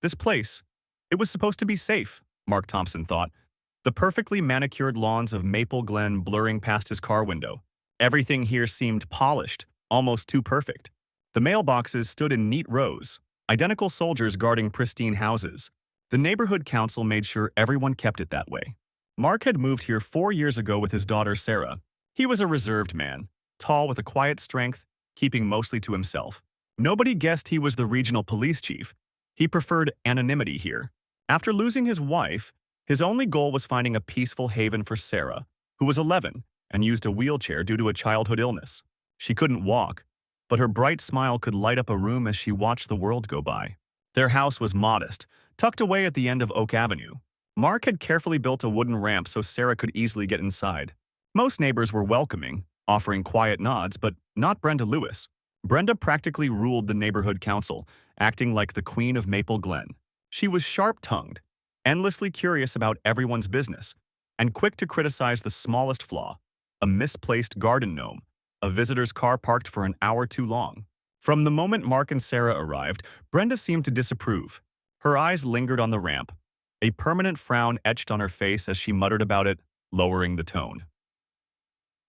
This place, it was supposed to be safe, Mark Thompson thought. The perfectly manicured lawns of Maple Glen blurring past his car window. Everything here seemed polished, almost too perfect. The mailboxes stood in neat rows, identical soldiers guarding pristine houses. The neighborhood council made sure everyone kept it that way. Mark had moved here 4 years ago with his daughter Sarah. He was a reserved man, tall with a quiet strength, keeping mostly to himself. Nobody guessed he was the regional police chief. He preferred anonymity here. After losing his wife, his only goal was finding a peaceful haven for Sarah, who was 11 and used a wheelchair due to a childhood illness. She couldn't walk, but her bright smile could light up a room as she watched the world go by. Their house was modest, tucked away at the end of Oak Avenue. Mark had carefully built a wooden ramp so Sarah could easily get inside. Most neighbors were welcoming, offering quiet nods, but not Brenda Lewis. Brenda practically ruled the neighborhood council, acting like the queen of Maple Glen. She was sharp-tongued, endlessly curious about everyone's business, and quick to criticize the smallest flaw, a misplaced garden gnome, a visitor's car parked for an hour too long. From the moment Mark and Sarah arrived, Brenda seemed to disapprove. Her eyes lingered on the ramp, a permanent frown etched on her face as she muttered about it, lowering the tone.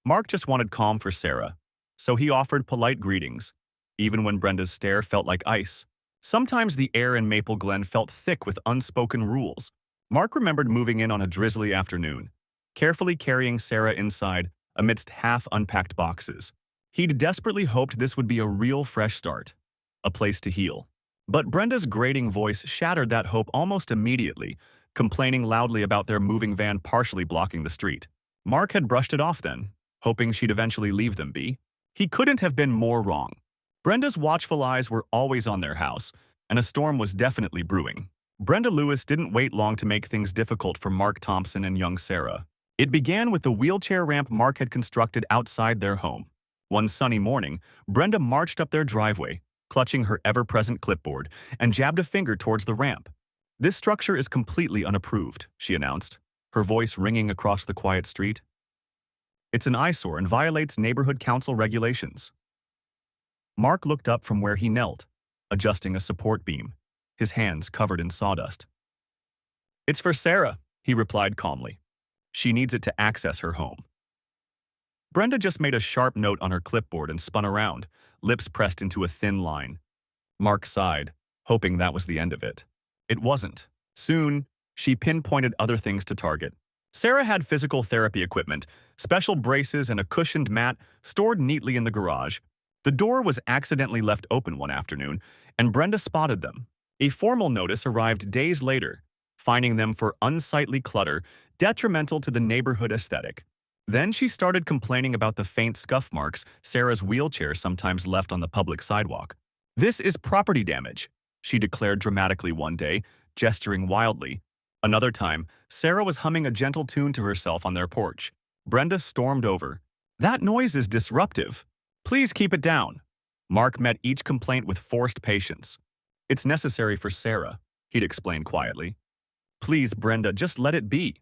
Mark just wanted calm for Sarah, so he offered polite greetings, even when Brenda's stare felt like ice. Sometimes the air in Maple Glen felt thick with unspoken rules. Mark remembered moving in on a drizzly afternoon, carefully carrying Sarah inside amidst half-unpacked boxes. He'd desperately hoped this would be a real fresh start, a place to heal. But Brenda's grating voice shattered that hope almost immediately, complaining loudly about their moving van partially blocking the street. Mark had brushed it off then, hoping she'd eventually leave them be. He couldn't have been more wrong. Brenda's watchful eyes were always on their house, and a storm was definitely brewing. Brenda Lewis didn't wait long to make things difficult for Mark Thompson and young Sarah. It began with the wheelchair ramp Mark had constructed outside their home. One sunny morning, Brenda marched up their driveway, clutching her ever-present clipboard, and jabbed a finger towards the ramp. "This structure is completely unapproved," she announced, her voice ringing across the quiet street. "It's an eyesore and violates neighborhood council regulations." Mark looked up from where he knelt, adjusting a support beam, his hands covered in sawdust. "It's for Sarah," he replied calmly. "She needs it to access her home." Brenda just made a sharp note on her clipboard and spun around, lips pressed into a thin line. Mark sighed, hoping that was the end of it. It wasn't. Soon, she pinpointed other things to target. Sarah had physical therapy equipment, special braces, and a cushioned mat stored neatly in the garage. The door was accidentally left open one afternoon, and Brenda spotted them. A formal notice arrived days later, finding them for unsightly clutter, detrimental to the neighborhood aesthetic. Then she started complaining about the faint scuff marks Sarah's wheelchair sometimes left on the public sidewalk. "This is property damage," she declared dramatically one day, gesturing wildly. Another time, Sarah was humming a gentle tune to herself on their porch. Brenda stormed over. "That noise is disruptive. Please keep it down." Mark met each complaint with forced patience. "It's necessary for Sarah," he'd explain quietly. "Please, Brenda, just let it be."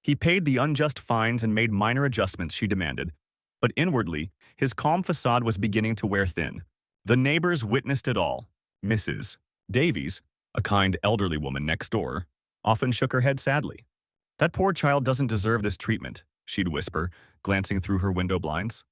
He paid the unjust fines and made minor adjustments she demanded, but inwardly, his calm facade was beginning to wear thin. The neighbors witnessed it all. Mrs. Davies, a kind elderly woman next door, often shook her head sadly. "That poor child doesn't deserve this treatment," she'd whisper, glancing through her window blinds.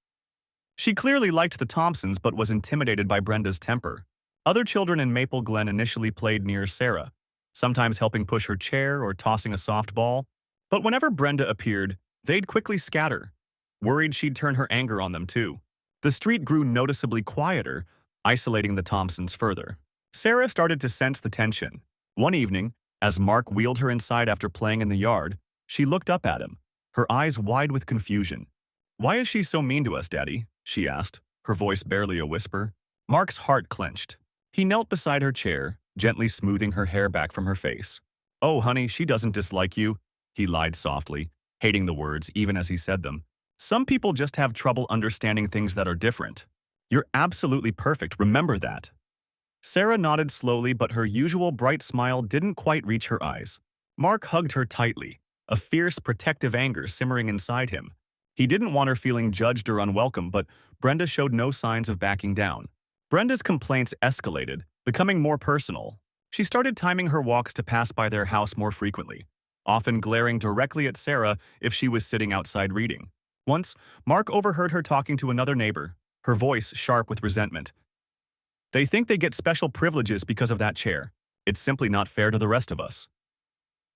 She clearly liked the Thompsons but was intimidated by Brenda's temper. Other children in Maple Glen initially played near Sarah, sometimes helping push her chair or tossing a soft ball. But whenever Brenda appeared, they'd quickly scatter, worried she'd turn her anger on them too. The street grew noticeably quieter, isolating the Thompsons further. Sarah started to sense the tension. One evening, as Mark wheeled her inside after playing in the yard, she looked up at him, her eyes wide with confusion. "Why is she so mean to us, Daddy?" she asked, her voice barely a whisper. Mark's heart clenched. He knelt beside her chair, gently smoothing her hair back from her face. "Oh, honey, she doesn't dislike you," he lied softly, hating the words even as he said them. "Some people just have trouble understanding things that are different. You're absolutely perfect, remember that." Sarah nodded slowly, but her usual bright smile didn't quite reach her eyes. Mark hugged her tightly, a fierce, protective anger simmering inside him. He didn't want her feeling judged or unwelcome, but Brenda showed no signs of backing down. Brenda's complaints escalated, becoming more personal. She started timing her walks to pass by their house more frequently, often glaring directly at Sarah if she was sitting outside reading. Once, Mark overheard her talking to another neighbor, her voice sharp with resentment. "They think they get special privileges because of that chair. It's simply not fair to the rest of us."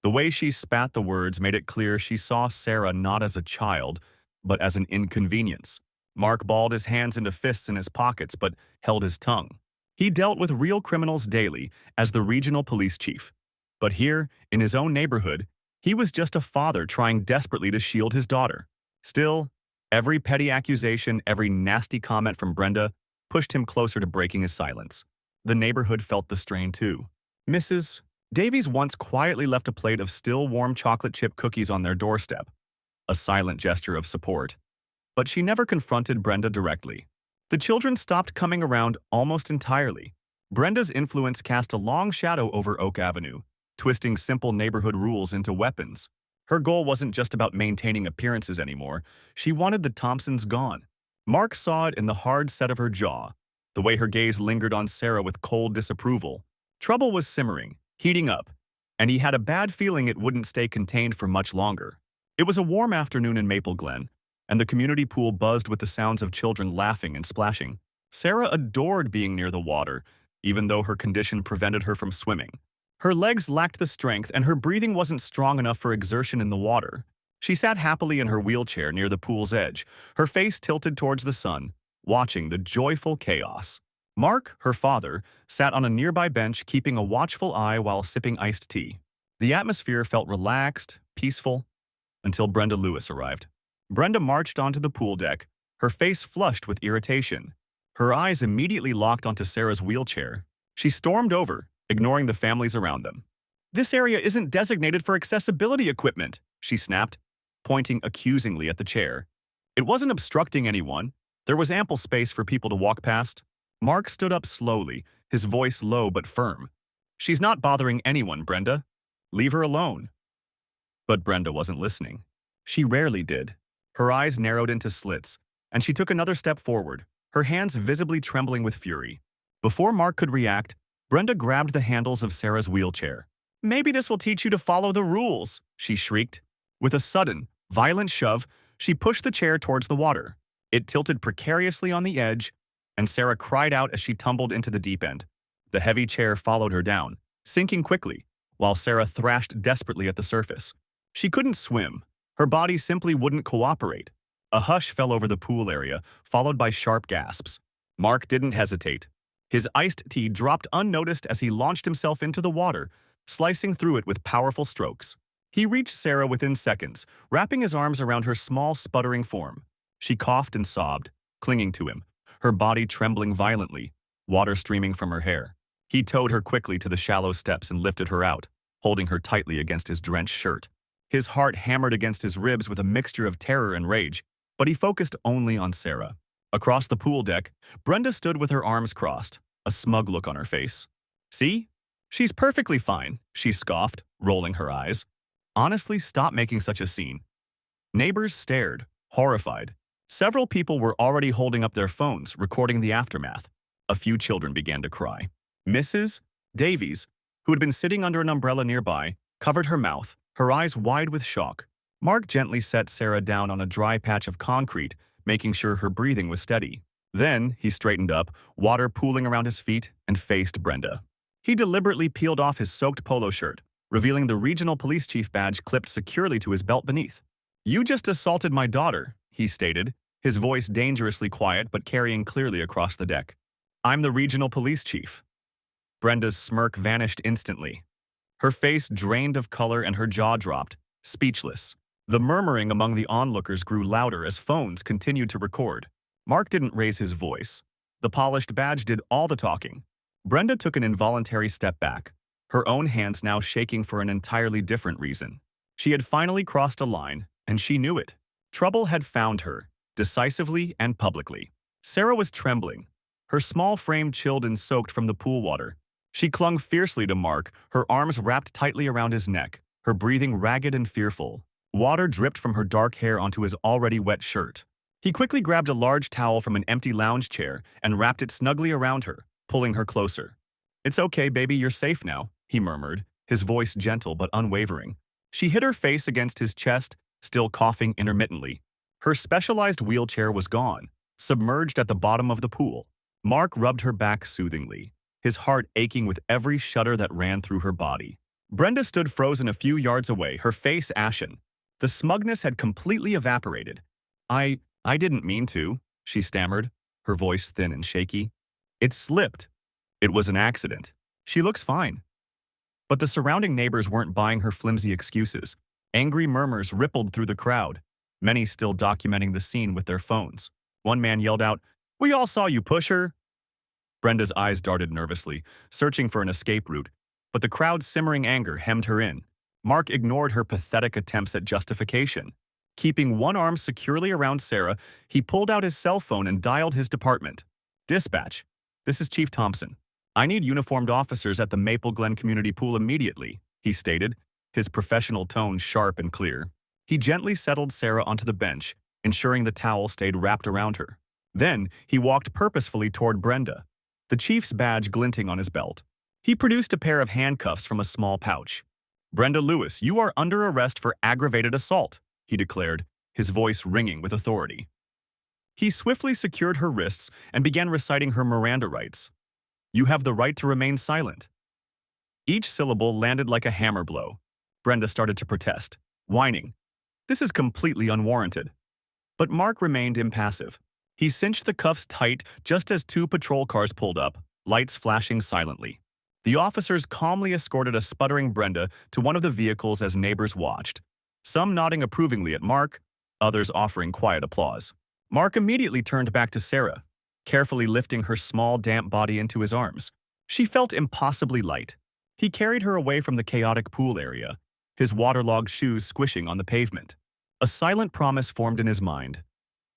The way she spat the words made it clear she saw Sarah not as a child, but as an inconvenience. Mark balled his hands into fists in his pockets but held his tongue. He dealt with real criminals daily as the regional police chief. But here, in his own neighborhood, he was just a father trying desperately to shield his daughter. Still, every petty accusation, every nasty comment from Brenda pushed him closer to breaking his silence. The neighborhood felt the strain too. Mrs. Davies once quietly left a plate of still warm chocolate chip cookies on their doorstep, a silent gesture of support. But she never confronted Brenda directly. The children stopped coming around almost entirely. Brenda's influence cast a long shadow over Oak Avenue, twisting simple neighborhood rules into weapons. Her goal wasn't just about maintaining appearances anymore. She wanted the Thompsons gone. Mark saw it in the hard set of her jaw, the way her gaze lingered on Sarah with cold disapproval. Trouble was simmering, heating up, and he had a bad feeling it wouldn't stay contained for much longer. It was a warm afternoon in Maple Glen, and the community pool buzzed with the sounds of children laughing and splashing. Sarah adored being near the water, even though her condition prevented her from swimming. Her legs lacked the strength, and her breathing wasn't strong enough for exertion in the water. She sat happily in her wheelchair near the pool's edge, her face tilted towards the sun, watching the joyful chaos. Mark, her father, sat on a nearby bench keeping a watchful eye while sipping iced tea. The atmosphere felt relaxed, peaceful, until Brenda Lewis arrived. Brenda marched onto the pool deck, her face flushed with irritation. Her eyes immediately locked onto Sarah's wheelchair. She stormed over, ignoring the families around them. "This area isn't designated for accessibility equipment," she snapped, pointing accusingly at the chair. It wasn't obstructing anyone. There was ample space for people to walk past. Mark stood up slowly, his voice low but firm. "She's not bothering anyone, Brenda. Leave her alone." But Brenda wasn't listening. She rarely did. Her eyes narrowed into slits, and she took another step forward, her hands visibly trembling with fury. Before Mark could react, Brenda grabbed the handles of Sarah's wheelchair. "Maybe this will teach you to follow the rules," she shrieked. With a sudden, violent shove, she pushed the chair towards the water. It tilted precariously on the edge, and Sarah cried out as she tumbled into the deep end. The heavy chair followed her down, sinking quickly, while Sarah thrashed desperately at the surface. She couldn't swim. Her body simply wouldn't cooperate. A hush fell over the pool area, followed by sharp gasps. Mark didn't hesitate. His iced tea dropped unnoticed as he launched himself into the water, slicing through it with powerful strokes. He reached Sarah within seconds, wrapping his arms around her small, sputtering form. She coughed and sobbed, clinging to him, her body trembling violently, water streaming from her hair. He towed her quickly to the shallow steps and lifted her out, holding her tightly against his drenched shirt. His heart hammered against his ribs with a mixture of terror and rage, but he focused only on Sarah. Across the pool deck, Brenda stood with her arms crossed, a smug look on her face. "See? She's perfectly fine," she scoffed, rolling her eyes. "Honestly, stop making such a scene." Neighbors stared, horrified. Several people were already holding up their phones, recording the aftermath. A few children began to cry. Mrs. Davies, who had been sitting under an umbrella nearby, covered her mouth, her eyes wide with shock. Mark gently set Sarah down on a dry patch of concrete, making sure her breathing was steady. Then he straightened up, water pooling around his feet, and faced Brenda. He deliberately peeled off his soaked polo shirt, revealing the regional police chief badge clipped securely to his belt beneath. "You just assaulted my daughter," he stated, his voice dangerously quiet but carrying clearly across the deck. "I'm the regional police chief." Brenda's smirk vanished instantly. Her face drained of color and her jaw dropped, speechless. The murmuring among the onlookers grew louder as phones continued to record. Mark didn't raise his voice. The polished badge did all the talking. Brenda took an involuntary step back, her own hands now shaking for an entirely different reason. She had finally crossed a line, and she knew it. Trouble had found her, decisively and publicly. Sarah was trembling, her small frame chilled and soaked from the pool water. She clung fiercely to Mark, her arms wrapped tightly around his neck, her breathing ragged and fearful. Water dripped from her dark hair onto his already wet shirt. He quickly grabbed a large towel from an empty lounge chair and wrapped it snugly around her, pulling her closer. "It's okay, baby, you're safe now," he murmured, his voice gentle but unwavering. She hid her face against his chest, still coughing intermittently. Her specialized wheelchair was gone, submerged at the bottom of the pool. Mark rubbed her back soothingly, his heart aching with every shudder that ran through her body. Brenda stood frozen a few yards away, her face ashen. The smugness had completely evaporated. I didn't mean to," she stammered, her voice thin and shaky. "It slipped. It was an accident. She looks fine." But the surrounding neighbors weren't buying her flimsy excuses. Angry murmurs rippled through the crowd, many still documenting the scene with their phones. One man yelled out, "We all saw you push her." Brenda's eyes darted nervously, searching for an escape route, but the crowd's simmering anger hemmed her in. Mark ignored her pathetic attempts at justification. Keeping one arm securely around Sarah, he pulled out his cell phone and dialed his department. "Dispatch, this is Chief Thompson. I need uniformed officers at the Maple Glen Community Pool immediately," he stated, his professional tone sharp and clear. He gently settled Sarah onto the bench, ensuring the towel stayed wrapped around her. Then, he walked purposefully toward Brenda, the chief's badge glinting on his belt. He produced a pair of handcuffs from a small pouch. "Brenda Lewis, you are under arrest for aggravated assault," he declared, his voice ringing with authority. He swiftly secured her wrists and began reciting her Miranda rights. "You have the right to remain silent." Each syllable landed like a hammer blow. Brenda started to protest, whining, "This is completely unwarranted." But Mark remained impassive. He cinched the cuffs tight just as two patrol cars pulled up, lights flashing silently. The officers calmly escorted a sputtering Brenda to one of the vehicles as neighbors watched, some nodding approvingly at Mark, others offering quiet applause. Mark immediately turned back to Sarah, carefully lifting her small, damp body into his arms. She felt impossibly light. He carried her away from the chaotic pool area, his waterlogged shoes squishing on the pavement. A silent promise formed in his mind.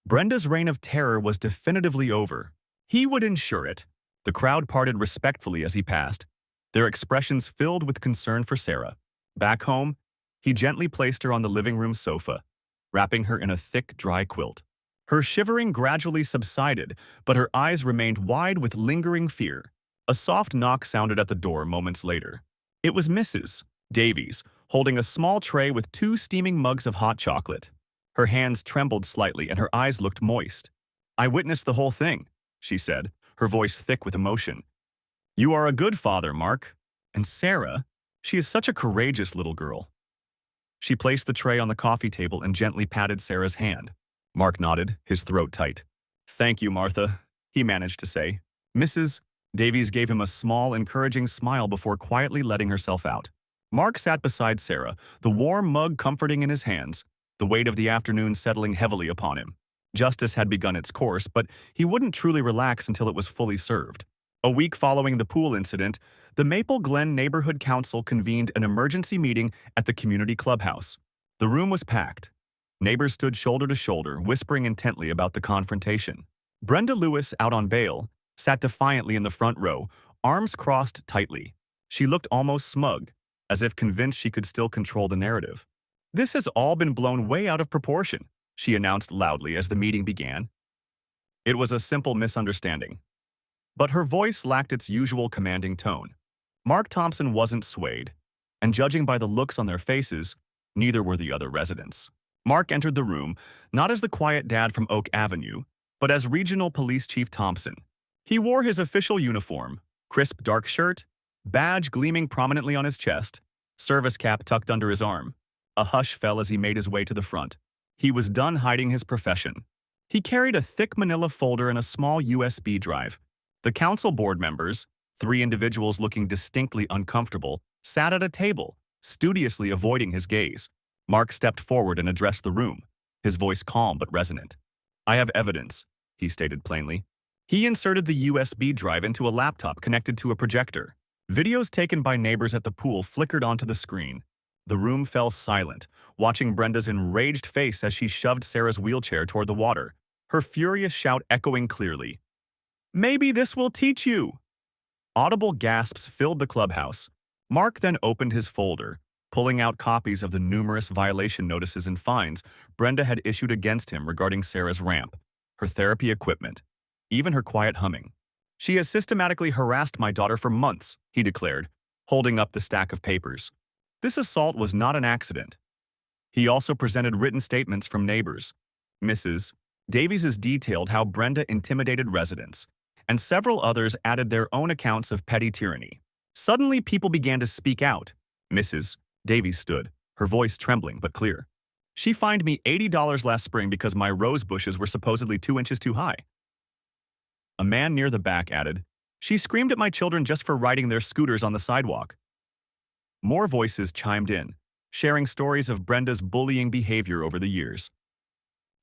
Brenda's reign of terror was definitively over. He would ensure it. The crowd parted respectfully as he passed, their expressions filled with concern for Sarah. Back home, he gently placed her on the living room sofa, wrapping her in a thick, dry quilt. Her shivering gradually subsided, but her eyes remained wide with lingering fear. A soft knock sounded at the door moments later. It was Mrs. Davies, holding a small tray with 2 steaming mugs of hot chocolate. Her hands trembled slightly and her eyes looked moist. "I witnessed the whole thing," she said, her voice thick with emotion. "You are a good father, Mark. And Sarah, she is such a courageous little girl." She placed the tray on the coffee table and gently patted Sarah's hand. Mark nodded, his throat tight. "Thank you, Martha," he managed to say. Mrs. Davies gave him a small, encouraging smile before quietly letting herself out. Mark sat beside Sarah, the warm mug comforting in his hands, the weight of the afternoon settling heavily upon him. Justice had begun its course, but he wouldn't truly relax until it was fully served. A week following the pool incident, the Maple Glen Neighborhood Council convened an emergency meeting at the community clubhouse. The room was packed. Neighbors stood shoulder to shoulder, whispering intently about the confrontation. Brenda Lewis, out on bail, sat defiantly in the front row, arms crossed tightly. She looked almost smug, as if convinced she could still control the narrative. "This has all been blown way out of proportion," she announced loudly as the meeting began. It was a simple misunderstanding. But her voice lacked its usual commanding tone. Mark Thompson wasn't swayed, and judging by the looks on their faces, neither were the other residents. Mark entered the room, not as the quiet dad from Oak Avenue, but as Regional Police Chief Thompson. He wore his official uniform, crisp dark shirt, badge gleaming prominently on his chest, service cap tucked under his arm. A hush fell as he made his way to the front. He was done hiding his profession. He carried a thick manila folder and a small USB drive. The council board members, 3 individuals looking distinctly uncomfortable, sat at a table, studiously avoiding his gaze. Mark stepped forward and addressed the room, his voice calm but resonant. "I have evidence," he stated plainly. He inserted the USB drive into a laptop connected to a projector. Videos taken by neighbors at the pool flickered onto the screen. The room fell silent, watching Brenda's enraged face as she shoved Sarah's wheelchair toward the water, her furious shout echoing clearly. "Maybe this will teach you!" Audible gasps filled the clubhouse. Mark then opened his folder, pulling out copies of the numerous violation notices and fines Brenda had issued against him regarding Sarah's ramp, her therapy equipment, even her quiet humming. She has systematically harassed my daughter for months, he declared, holding up the stack of papers. This assault was not an accident. He also presented written statements from neighbors. Mrs. Davies detailed how Brenda intimidated residents, and several others added their own accounts of petty tyranny. Suddenly, people began to speak out. Mrs. Davies stood, her voice trembling but clear. She fined me $80 last spring because my rose bushes were supposedly 2 inches too high. A man near the back added, she screamed at my children just for riding their scooters on the sidewalk. More voices chimed in, sharing stories of Brenda's bullying behavior over the years.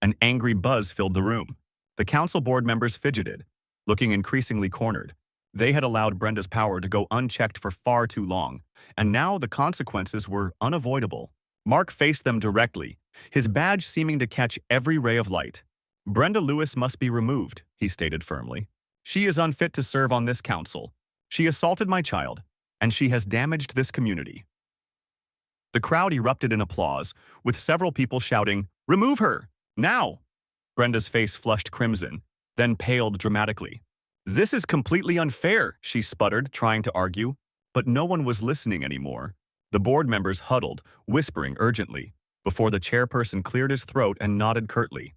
An angry buzz filled the room. The council board members fidgeted, looking increasingly cornered. They had allowed Brenda's power to go unchecked for far too long, and now the consequences were unavoidable. Mark faced them directly, his badge seeming to catch every ray of light. Brenda Lewis must be removed, he stated firmly. She is unfit to serve on this council. She assaulted my child, and she has damaged this community. The crowd erupted in applause, with several people shouting, "Remove her! Now!" Brenda's face flushed crimson, then paled dramatically. "This is completely unfair," she sputtered, trying to argue. But no one was listening anymore. The board members huddled, whispering urgently, before the chairperson cleared his throat and nodded curtly.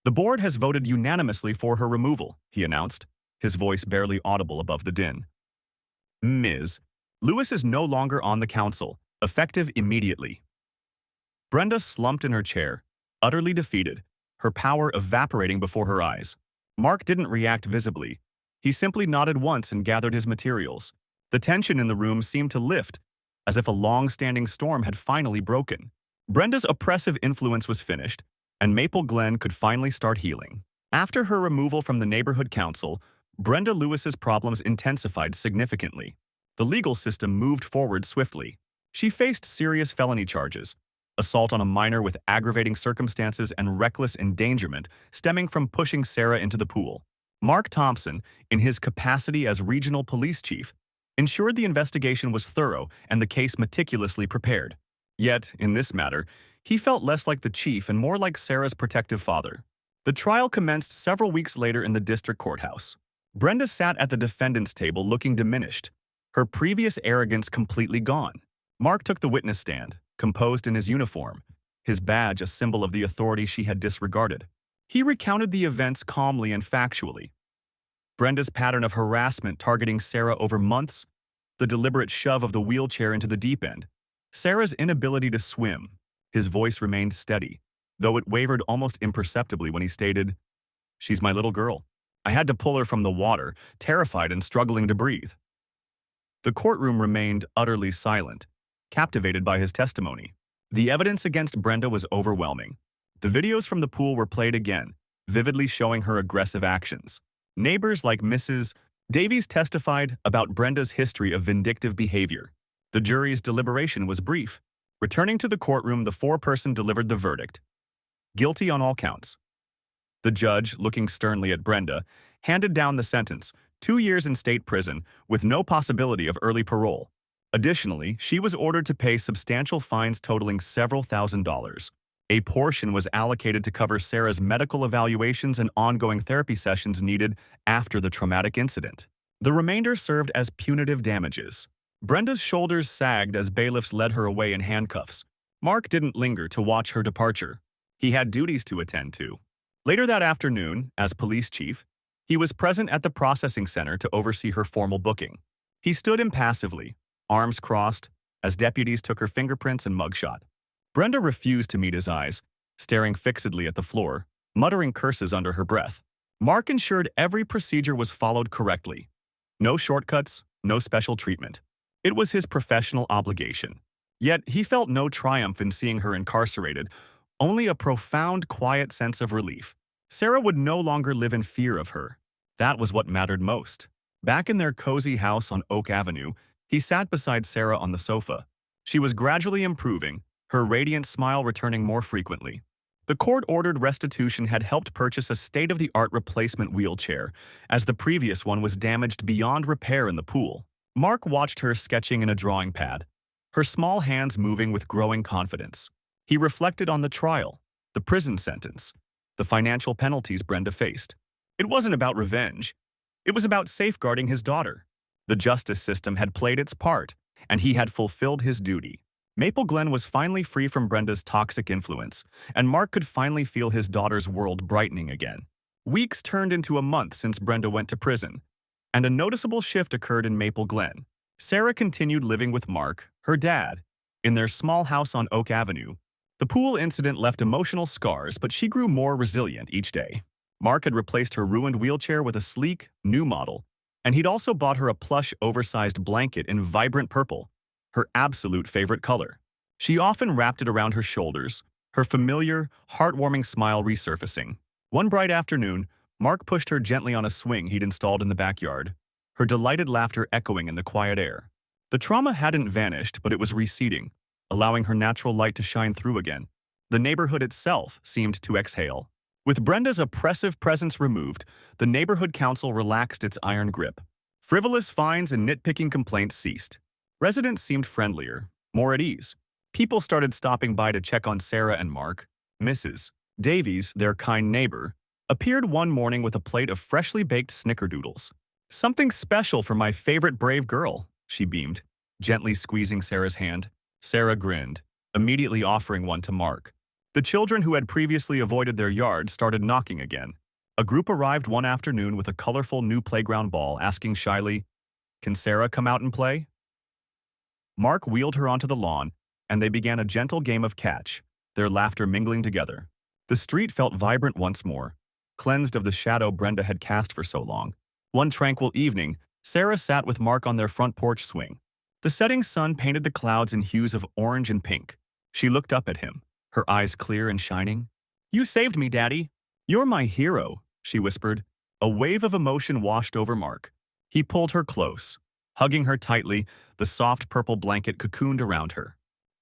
"The board has voted unanimously for her removal," he announced, his voice barely audible above the din. Ms. Lewis is no longer on the council, effective immediately. Brenda slumped in her chair, utterly defeated, her power evaporating before her eyes. Mark didn't react visibly. He simply nodded once and gathered his materials. The tension in the room seemed to lift, as if a long-standing storm had finally broken. Brenda's oppressive influence was finished, and Maple Glen could finally start healing. After her removal from the neighborhood council, Brenda Lewis's problems intensified significantly. The legal system moved forward swiftly. She faced serious felony charges, assault on a minor with aggravating circumstances and reckless endangerment stemming from pushing Sarah into the pool. Mark Thompson, in his capacity as regional police chief, ensured the investigation was thorough and the case meticulously prepared. Yet, in this matter, he felt less like the chief and more like Sarah's protective father. The trial commenced several weeks later in the district courthouse. Brenda sat at the defendant's table looking diminished, her previous arrogance completely gone. Mark took the witness stand, composed in his uniform, his badge a symbol of the authority she had disregarded. He recounted the events calmly and factually. Brenda's pattern of harassment targeting Sarah over months, the deliberate shove of the wheelchair into the deep end, Sarah's inability to swim. His voice remained steady, though it wavered almost imperceptibly when he stated, "She's my little girl. I had to pull her from the water, terrified and struggling to breathe." The courtroom remained utterly silent, captivated by his testimony. The evidence against Brenda was overwhelming. The videos from the pool were played again, vividly showing her aggressive actions. Neighbors like Mrs. Davies testified about Brenda's history of vindictive behavior. The jury's deliberation was brief. Returning to the courtroom, the four-person delivered the verdict. Guilty on all counts. The judge, looking sternly at Brenda, handed down the sentence, 2 years in state prison with no possibility of early parole. Additionally, she was ordered to pay substantial fines totaling several $1,000s. A portion was allocated to cover Sarah's medical evaluations and ongoing therapy sessions needed after the traumatic incident. The remainder served as punitive damages. Brenda's shoulders sagged as bailiffs led her away in handcuffs. Mark didn't linger to watch her departure. He had duties to attend to. Later that afternoon, as police chief, he was present at the processing center to oversee her formal booking. He stood impassively, arms crossed, as deputies took her fingerprints and mugshot. Brenda refused to meet his eyes, staring fixedly at the floor, muttering curses under her breath. Mark ensured every procedure was followed correctly. No shortcuts, no special treatment. It was his professional obligation. Yet he felt no triumph in seeing her incarcerated, only a profound, quiet sense of relief. Sarah would no longer live in fear of her. That was what mattered most. Back in their cozy house on Oak Avenue, he sat beside Sarah on the sofa. She was gradually improving, her radiant smile returning more frequently. The court-ordered restitution had helped purchase a state-of-the-art replacement wheelchair, as the previous one was damaged beyond repair in the pool. Mark watched her sketching in a drawing pad, her small hands moving with growing confidence. He reflected on the trial, the prison sentence, the financial penalties Brenda faced. It wasn't about revenge. It was about safeguarding his daughter. The justice system had played its part, and he had fulfilled his duty. Maple Glen was finally free from Brenda's toxic influence, and Mark could finally feel his daughter's world brightening again. Weeks turned into a month since Brenda went to prison, and a noticeable shift occurred in Maple Glen. Sarah continued living with Mark, her dad, in their small house on Oak Avenue. The pool incident left emotional scars, but she grew more resilient each day. Mark had replaced her ruined wheelchair with a sleek, new model, and he'd also bought her a plush, oversized blanket in vibrant purple, her absolute favorite color. She often wrapped it around her shoulders, her familiar, heartwarming smile resurfacing. One bright afternoon, Mark pushed her gently on a swing he'd installed in the backyard, her delighted laughter echoing in the quiet air. The trauma hadn't vanished, but it was receding, allowing her natural light to shine through again. The neighborhood itself seemed to exhale. With Brenda's oppressive presence removed, the neighborhood council relaxed its iron grip. Frivolous fines and nitpicking complaints ceased. Residents seemed friendlier, more at ease. People started stopping by to check on Sarah and Mark. Mrs. Davies, their kind neighbor, appeared one morning with a plate of freshly baked snickerdoodles. "Something special for my favorite brave girl," she beamed, gently squeezing Sarah's hand. Sarah grinned, immediately offering one to Mark. The children who had previously avoided their yard started knocking again. A group arrived one afternoon with a colorful new playground ball, asking shyly, "Can Sarah come out and play?" Mark wheeled her onto the lawn, and they began a gentle game of catch, their laughter mingling together. The street felt vibrant once more, cleansed of the shadow Brenda had cast for so long. One tranquil evening, Sarah sat with Mark on their front porch swing. The setting sun painted the clouds in hues of orange and pink. She looked up at him, her eyes clear and shining. "You saved me, Daddy. You're my hero," she whispered. A wave of emotion washed over Mark. He pulled her close, hugging her tightly, the soft purple blanket cocooned around her.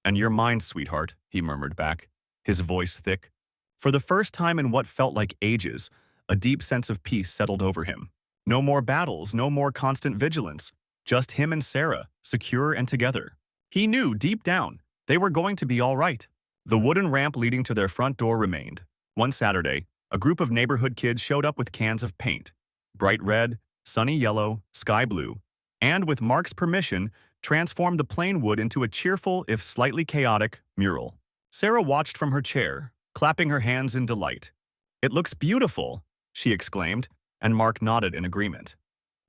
"And you're mine, sweetheart," he murmured back, his voice thick. For the first time in what felt like ages, a deep sense of peace settled over him. No more battles, no more constant vigilance, just him and Sarah, secure and together. He knew, deep down, they were going to be all right. The wooden ramp leading to their front door remained. One Saturday, a group of neighborhood kids showed up with cans of paint, bright red, sunny yellow, sky blue, and, with Mark's permission, transformed the plain wood into a cheerful, if slightly chaotic, mural. Sarah watched from her chair, clapping her hands in delight. "It looks beautiful," she exclaimed, and Mark nodded in agreement.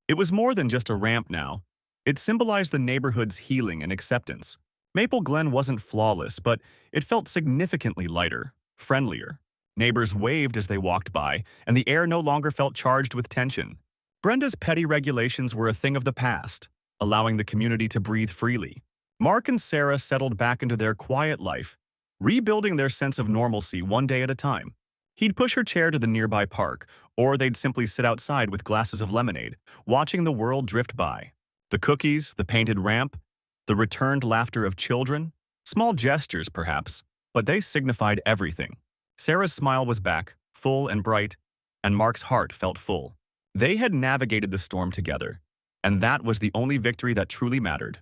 It was more than just a ramp now. It symbolized the neighborhood's healing and acceptance. Maple Glen wasn't flawless, but it felt significantly lighter, friendlier. Neighbors waved as they walked by, and the air no longer felt charged with tension. Brenda's petty regulations were a thing of the past, allowing the community to breathe freely. Mark and Sarah settled back into their quiet life, rebuilding their sense of normalcy one day at a time. He'd push her chair to the nearby park, or they'd simply sit outside with glasses of lemonade, watching the world drift by. The cookies, the painted ramp, the returned laughter of children, small gestures perhaps, but they signified everything. Sarah's smile was back, full and bright, and Mark's heart felt full. They had navigated the storm together, and that was the only victory that truly mattered.